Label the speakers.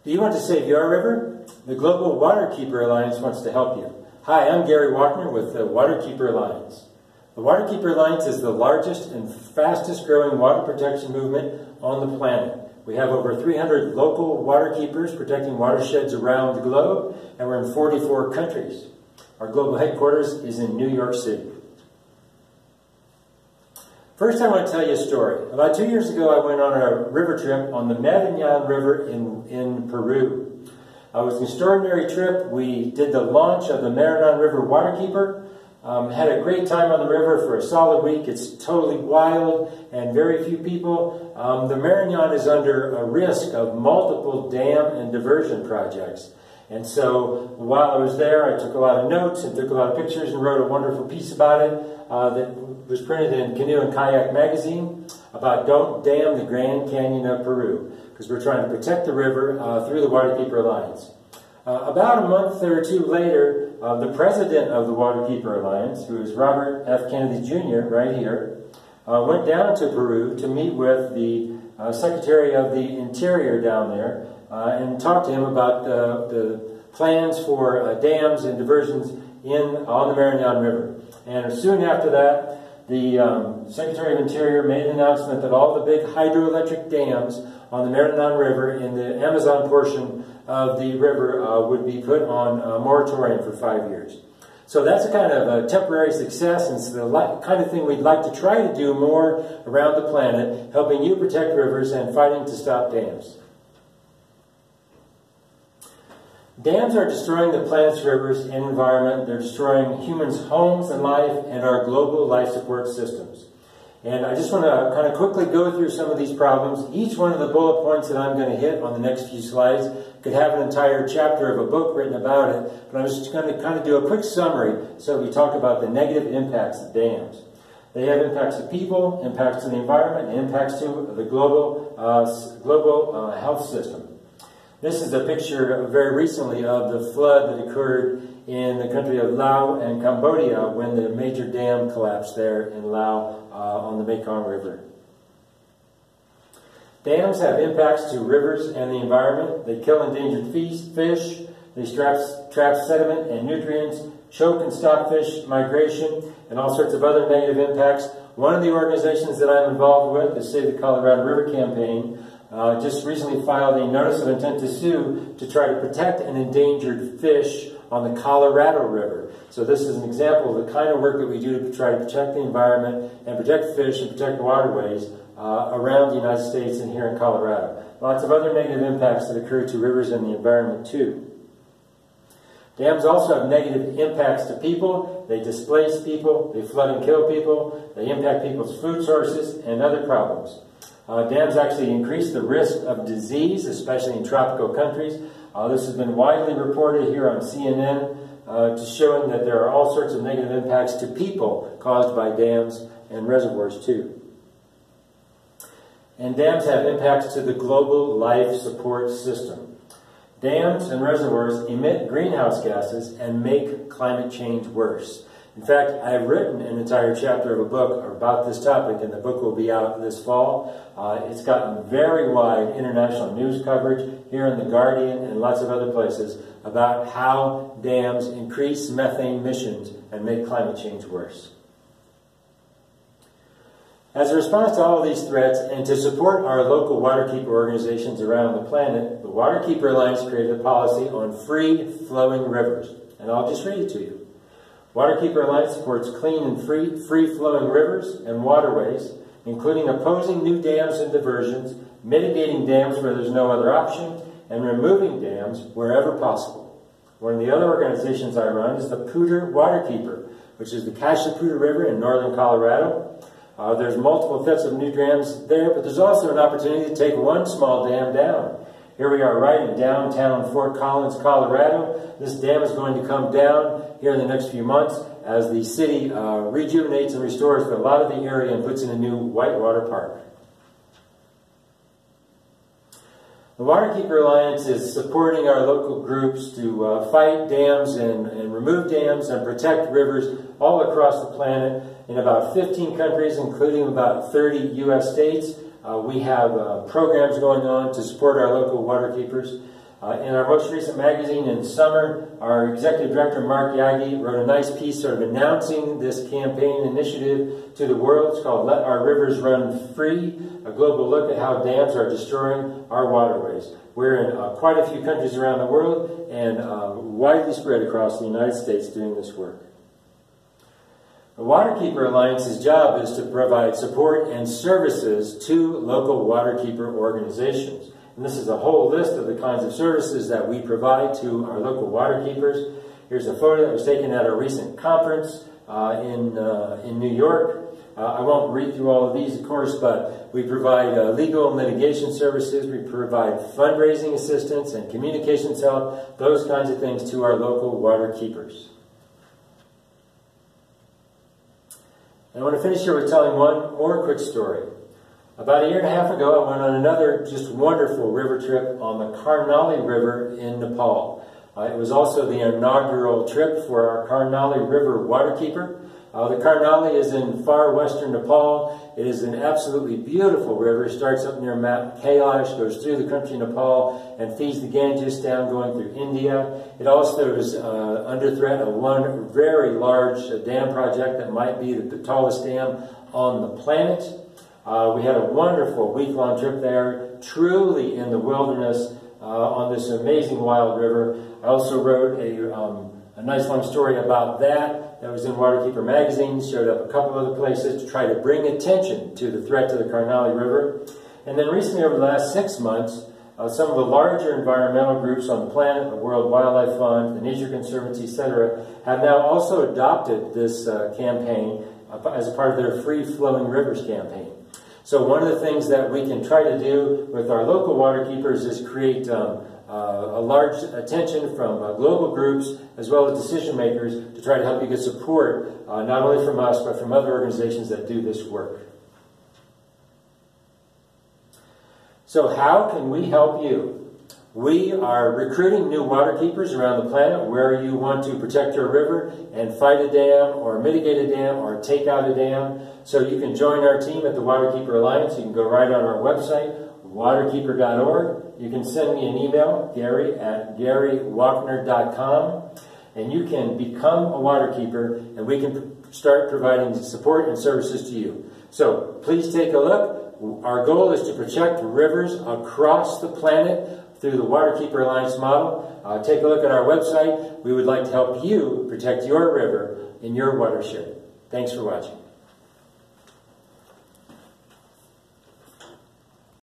Speaker 1: Do you want to save your river? The Global Waterkeeper Alliance wants to help you. Hi, I'm Gary Walkner with the Waterkeeper Alliance. The Waterkeeper Alliance is the largest and fastest growing water protection movement on the planet. We have over 300 local waterkeepers protecting watersheds around the globe, and we're in 44 countries. Our global headquarters is in New York City. First, I want to tell you a story. About 2 years ago, I went on a river trip on the Marañón River in Peru. It was an extraordinary trip. We did the launch of the Marañón River Waterkeeper. Had a great time on the river for a solid week. It's totally wild and very few people. The Marañón is under a risk of multiple dam and diversion projects. And so while I was there, I took a lot of notes and took a lot of pictures and wrote a wonderful piece about it that was printed in Canoe and Kayak magazine about Don't Dam the Grand Canyon of Peru, because we're trying to protect the river through the Waterkeeper Alliance. About a month or two later, the president of the Waterkeeper Alliance, who is Robert F. Kennedy Jr., right here, went down to Peru to meet with the Secretary of the Interior down there and talked to him about the plans for dams and diversions on the Marañón River. And soon after that, the Secretary of Interior made an announcement that all the big hydroelectric dams on the Marañón River in the Amazon portion of the river would be put on a moratorium for 5 years. So that's a kind of a temporary success, and it's the kind of thing we'd like to try to do more around the planet, helping you protect rivers and fighting to stop dams. Dams are destroying the planet's rivers and environment. They're destroying humans' homes and life and our global life support systems. And I just want to kind of quickly go through some of these problems. Each one of the bullet points that I'm going to hit on the next few slides could have an entire chapter of a book written about it, but I'm just going to kind of do a quick summary so we talk about the negative impacts of dams. They have impacts to people, impacts to the environment, and impacts to the global health system. This is a picture very recently of the flood that occurred in the country of Laos and Cambodia when the major dam collapsed there in Laos on the Mekong River. Dams have impacts to rivers and the environment. They kill endangered fish, they trap sediment and nutrients, choke and stop fish migration, and all sorts of other negative impacts. One of the organizations that I'm involved with, the Save the Colorado River Campaign, just recently filed a notice of intent to sue to try to protect an endangered fish on the Colorado River. So this is an example of the kind of work that we do to try to protect the environment and protect fish and protect waterways around the United States and here in Colorado. Lots of other negative impacts that occur to rivers and the environment too. Dams also have negative impacts to people. They displace people, they flood and kill people, they impact people's food sources and other problems. Dams actually increase the risk of disease, especially in tropical countries. This has been widely reported here on CNN, showing that there are all sorts of negative impacts to people caused by dams and reservoirs too. And dams have impacts to the global life support system. Dams and reservoirs emit greenhouse gases and make climate change worse. In fact, I've written an entire chapter of a book about this topic, and the book will be out this fall. It's gotten very wide international news coverage here in The Guardian and lots of other places about how dams increase methane emissions and make climate change worse. As a response to all of these threats and to support our local waterkeeper organizations around the planet, the Waterkeeper Alliance created a policy on free-flowing rivers, and I'll just read it to you. Waterkeeper Alliance supports clean and free-flowing rivers and waterways, including opposing new dams and diversions, mitigating dams where there's no other option, and removing dams wherever possible. One of the other organizations I run is the Poudre Waterkeeper, which is the Cache la Poudre River in northern Colorado. There's multiple sets of new dams there, but there's also an opportunity to take one small dam down. Here we are right in downtown Fort Collins, Colorado. This dam is going to come down here in the next few months as the city rejuvenates and restores a lot of the area and puts in a new whitewater park. The Waterkeeper Alliance is supporting our local groups to fight dams and remove dams and protect rivers all across the planet in about 15 countries, including about 30 U.S. states. We have programs going on to support our local waterkeepers. In our most recent magazine in summer, our executive director, Mark Yagi, wrote a nice piece sort of announcing this campaign initiative to the world. It's called Let Our Rivers Run Free, a global look at how dams are destroying our waterways. We're in quite a few countries around the world and widely spread across the United States doing this work. The Waterkeeper Alliance's job is to provide support and services to local waterkeeper organizations. And this is a whole list of the kinds of services that we provide to our local waterkeepers. Here's a photo that was taken at a recent conference in New York. I won't read through all of these, of course, but we provide legal and litigation services. We provide fundraising assistance and communications help, those kinds of things to our local waterkeepers. And I want to finish here with telling one more quick story. About a year and a half ago, I went on another just wonderful river trip on the Karnali River in Nepal. It was also the inaugural trip for our Karnali River Waterkeeper. The Karnali is in far western Nepal. It is an absolutely beautiful river. It starts up near Mount Kailash, goes through the country of Nepal, and feeds the Ganges down going through India. It also is under threat of one very large dam project that might be the tallest dam on the planet. We had a wonderful week-long trip there, truly in the wilderness on this amazing wild river. I also wrote a nice long story about that was in Waterkeeper magazine, showed up a couple other places to try to bring attention to the threat to the Karnali River. And then recently, over the last 6 months, some of the larger environmental groups on the planet, the World Wildlife Fund, the Nature Conservancy, etc., have now also adopted this campaign as a part of their Free Flowing Rivers campaign. So one of the things that we can try to do with our local waterkeepers is create a large attention from global groups as well as decision makers to try to help you get support not only from us but from other organizations that do this work. So how can we help you? We are recruiting new waterkeepers around the planet where you want to protect your river and fight a dam or mitigate a dam or take out a dam. So you can join our team at the Waterkeeper Alliance. You can go right on our website, waterkeeper.org. You can send me an email, gary@garywalkner.com, and you can become a waterkeeper and we can start providing support and services to you. So please take a look. Our goal is to protect rivers across the planet through the Waterkeeper Alliance model. Take a look at our website. We would like to help you protect your river in your watershed. Thanks for watching.